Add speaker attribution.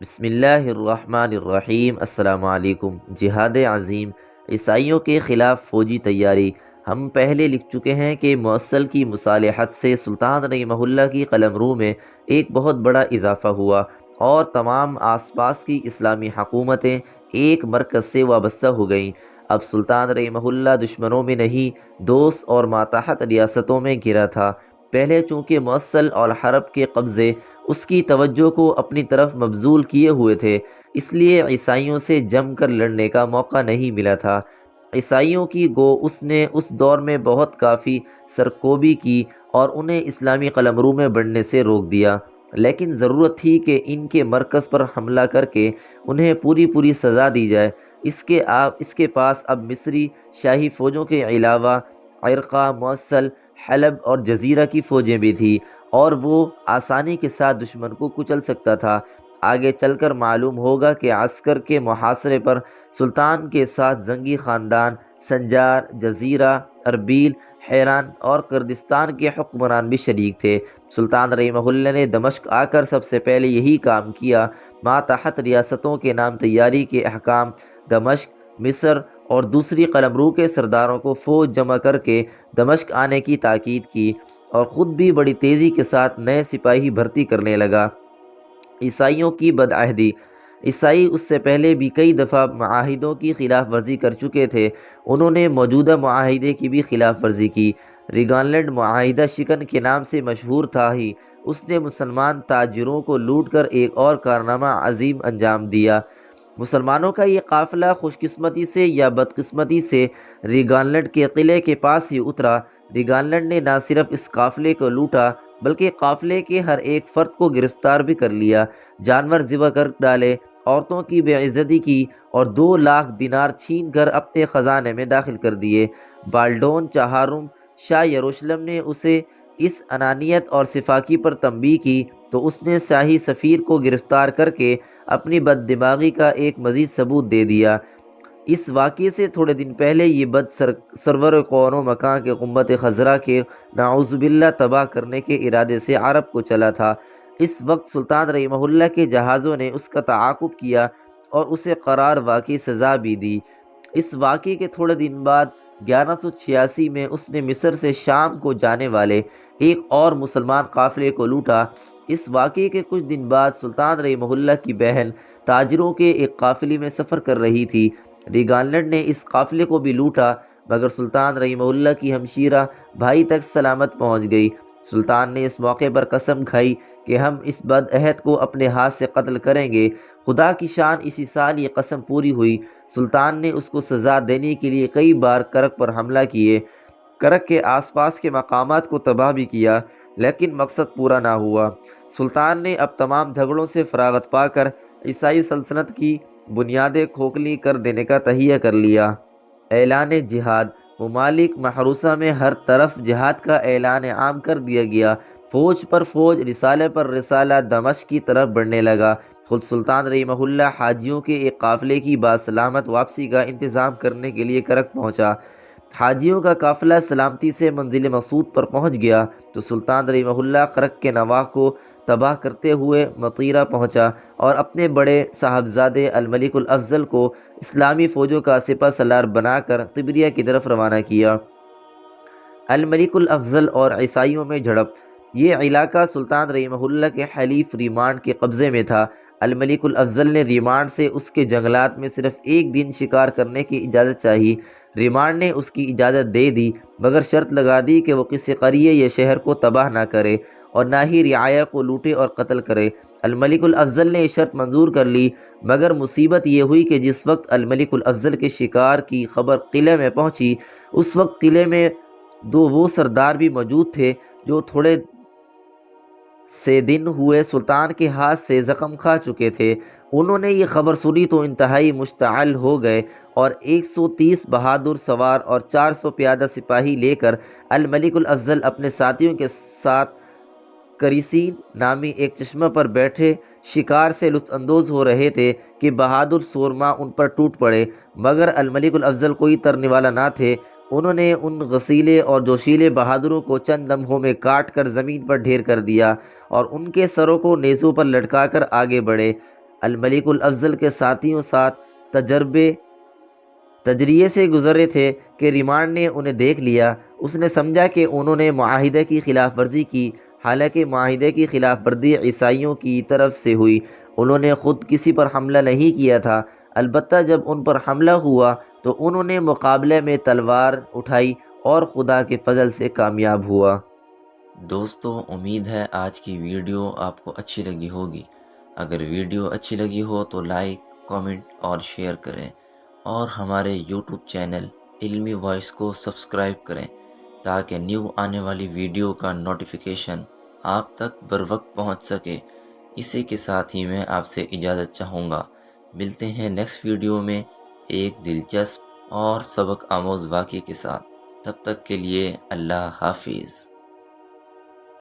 Speaker 1: بسم اللہ الرحمن الرحیم۔ السلام علیکم۔ جہاد عظیم، عیسائیوں کے خلاف فوجی تیاری۔ ہم پہلے لکھ چکے ہیں کہ موصل کی مصالحت سے سلطان رحمہ اللہ کی قلمرو میں ایک بہت بڑا اضافہ ہوا اور تمام آس پاس کی اسلامی حکومتیں ایک مرکز سے وابستہ ہو گئیں۔ اب سلطان رحمہ اللہ دشمنوں میں نہیں، دوست اور ماتحت ریاستوں میں گھرا تھا۔ پہلے چونکہ موصل اور حرب کے قبضے اس کی توجہ کو اپنی طرف مبذول کیے ہوئے تھے، اس لیے عیسائیوں سے جم کر لڑنے کا موقع نہیں ملا تھا۔ عیسائیوں کی گو اس نے اس دور میں بہت کافی سرکوبی کی اور انہیں اسلامی قلمرو میں بڑھنے سے روک دیا، لیکن ضرورت تھی کہ ان کے مرکز پر حملہ کر کے انہیں پوری سزا دی جائے۔ اس کے پاس اب مصری شاہی فوجوں کے علاوہ عرقہ، موصل، حلب اور جزیرہ کی فوجیں بھی تھیں اور وہ آسانی کے ساتھ دشمن کو کچل سکتا تھا۔ آگے چل کر معلوم ہوگا کہ عسکر کے محاصرے پر سلطان کے ساتھ زنگی خاندان، سنجار، جزیرہ، اربیل، حیران اور کردستان کے حکمران بھی شریک تھے۔ سلطان رحمہ اللہ نے دمشق آ کر سب سے پہلے یہی کام کیا۔ ماتحت ریاستوں کے نام تیاری کے احکام، دمشق، مصر اور دوسری قلمرو کے سرداروں کو فوج جمع کر کے دمشق آنے کی تاکید کی اور خود بھی بڑی تیزی کے ساتھ نئے سپاہی بھرتی کرنے لگا۔ عیسائیوں کی بدعہدی۔ عیسائی اس سے پہلے بھی کئی دفعہ معاہدوں کی خلاف ورزی کر چکے تھے۔ انہوں نے موجودہ معاہدے کی بھی خلاف ورزی کی۔ ریگانلینڈ معاہدہ شکن کے نام سے مشہور تھا ہی، اس نے مسلمان تاجروں کو لوٹ کر ایک اور کارنامہ عظیم انجام دیا۔ مسلمانوں کا یہ قافلہ خوش قسمتی سے یا بدقسمتی سے ریگانلینڈ کے قلعے کے پاس ہی اترا۔ ریگانلینڈ نے نہ صرف اس قافلے کو لوٹا بلکہ قافلے کے ہر ایک فرد کو گرفتار بھی کر لیا، جانور ذبح کر ڈالے، عورتوں کی بے عزتی کی اور 2 لاکھ دینار چھین کر اپنے خزانے میں داخل کر دیے۔ بالڈون چہارم شاہ یروشلم نے اسے اس انانیت اور سفاکی پر تنبیہ کی تو اس نے شاہی سفیر کو گرفتار کر کے اپنی بد دماغی کا ایک مزید ثبوت دے دیا۔ اس واقعے سے تھوڑے دن پہلے یہ سرور کون و مکان کے قمت خضرا کے نعوذ باللہ تباہ کرنے کے ارادے سے عرب کو چلا تھا۔ اس وقت سلطان رحمہ اللہ کے جہازوں نے اس کا تعاقب کیا اور اسے قرار واقعی سزا بھی دی۔ اس واقعے کے تھوڑے دن بعد 1186 میں اس نے مصر سے شام کو جانے والے ایک اور مسلمان قافلے کو لوٹا۔ اس واقعے کے کچھ دن بعد سلطان رحمہ اللہ کی بہن تاجروں کے ایک قافلے میں سفر کر رہی تھی۔ ریگانلینڈ نے اس قافلے کو بھی لوٹا مگر سلطان رحمہ اللہ کی ہمشیرہ بھائی تک سلامت پہنچ گئی۔ سلطان نے اس موقع پر قسم کھائی کہ ہم اس بد عہد کو اپنے ہاتھ سے قتل کریں گے۔ خدا کی شان اسی سال یہ قسم پوری ہوئی۔ سلطان نے اس کو سزا دینے کے لیے کئی بار کرک پر حملہ کیے، کرک کے آس پاس کے مقامات کو تباہ بھی کیا، لیکن مقصد پورا نہ ہوا۔ سلطان نے اب تمام جھگڑوں سے فراغت پا کر عیسائی سلطنت کی بنیادیں کھوکھلی کر دینے کا تہیہ کر لیا۔ اعلان جہاد۔ ممالک محروسہ میں ہر طرف جہاد کا اعلان عام کر دیا گیا۔ فوج پر فوج، رسالے پر رسالہ دمشق کی طرف بڑھنے لگا۔ خود سلطان رحمہ اللہ حاجیوں کے ایک قافلے کی باسلامت واپسی کا انتظام کرنے کے لیے کرک پہنچا۔ حاجیوں کا قافلہ سلامتی سے منزل مقصود پر پہنچ گیا تو سلطان رحمہ اللہ کرک کے نواح کو تباہ کرتے ہوئے مطیرہ پہنچا اور اپنے بڑے صاحبزادے الملک الافضل کو اسلامی فوجوں کا سپہ سالار بنا کر طبریہ کی طرف روانہ کیا۔ الملک الافضل اور عیسائیوں میں جھڑپ۔ یہ علاقہ سلطان رحمہ اللہ کے حلیف ریمانڈ کے قبضے میں تھا۔ الملک الافضل نے ریمانڈ سے اس کے جنگلات میں صرف ایک دن شکار کرنے کی اجازت چاہی۔ ریمانڈ نے اس کی اجازت دے دی مگر شرط لگا دی کہ وہ کسی قریے یا شہر کو تباہ نہ کرے اور نہ ہی رعایا کو لوٹے اور قتل کرے۔ الملک الافضل نے یہ شرط منظور کر لی مگر مصیبت یہ ہوئی کہ جس وقت الملک الافضل کے شکار کی خبر قلعے میں پہنچی اس وقت قلعے میں وہ سردار بھی موجود تھے جو تھوڑے سے دن ہوئے سلطان کے ہاتھ سے زخم کھا چکے تھے۔ انہوں نے یہ خبر سنی تو انتہائی مشتعل ہو گئے اور 130 بہادر سوار اور 400 پیادہ سپاہی لے کر الملک الافضل اپنے ساتھیوں کے ساتھ کریسین نامی ایک چشمہ پر بیٹھے شکار سے لطف اندوز ہو رہے تھے کہ بہادر سورما ان پر ٹوٹ پڑے، مگر الملک الافضل کوئی ترنے والا نہ تھے۔ انہوں نے ان غسیلے اور جوشیلے بہادروں کو چند لمحوں میں کاٹ کر زمین پر ڈھیر کر دیا اور ان کے سروں کو نیزوں پر لٹکا کر آگے بڑھے۔ الملک الافضل کے ساتھیوں ساتھ تجریے سے گزرے تھے کہ ریمانڈ نے انہیں دیکھ لیا۔ اس نے سمجھا کہ انہوں نے معاہدے کی خلاف ورزی کی، حالانکہ معاہدے کی خلاف ورزی عیسائیوں کی طرف سے ہوئی۔ انہوں نے خود کسی پر حملہ نہیں کیا تھا، البتہ جب ان پر حملہ ہوا تو انہوں نے مقابلے میں تلوار اٹھائی اور خدا کے فضل سے کامیاب ہوا۔
Speaker 2: دوستو، امید ہے آج کی ویڈیو آپ کو اچھی لگی ہوگی۔ اگر ویڈیو اچھی لگی ہو تو لائک، کامنٹ اور شیئر کریں، اور ہمارے یوٹیوب چینل علمی وائس کو سبسکرائب کریں تاکہ نیو آنے والی ویڈیو کا نوٹیفیکیشن آپ تک بر وقت پہنچ سکے۔ اسی کے ساتھ ہی میں آپ سے اجازت چاہوں گا۔ ملتے ہیں نیکسٹ ویڈیو میں ایک دلچسپ اور سبق آموز واقعے کے ساتھ۔ تب تک کے لیے اللہ حافظ۔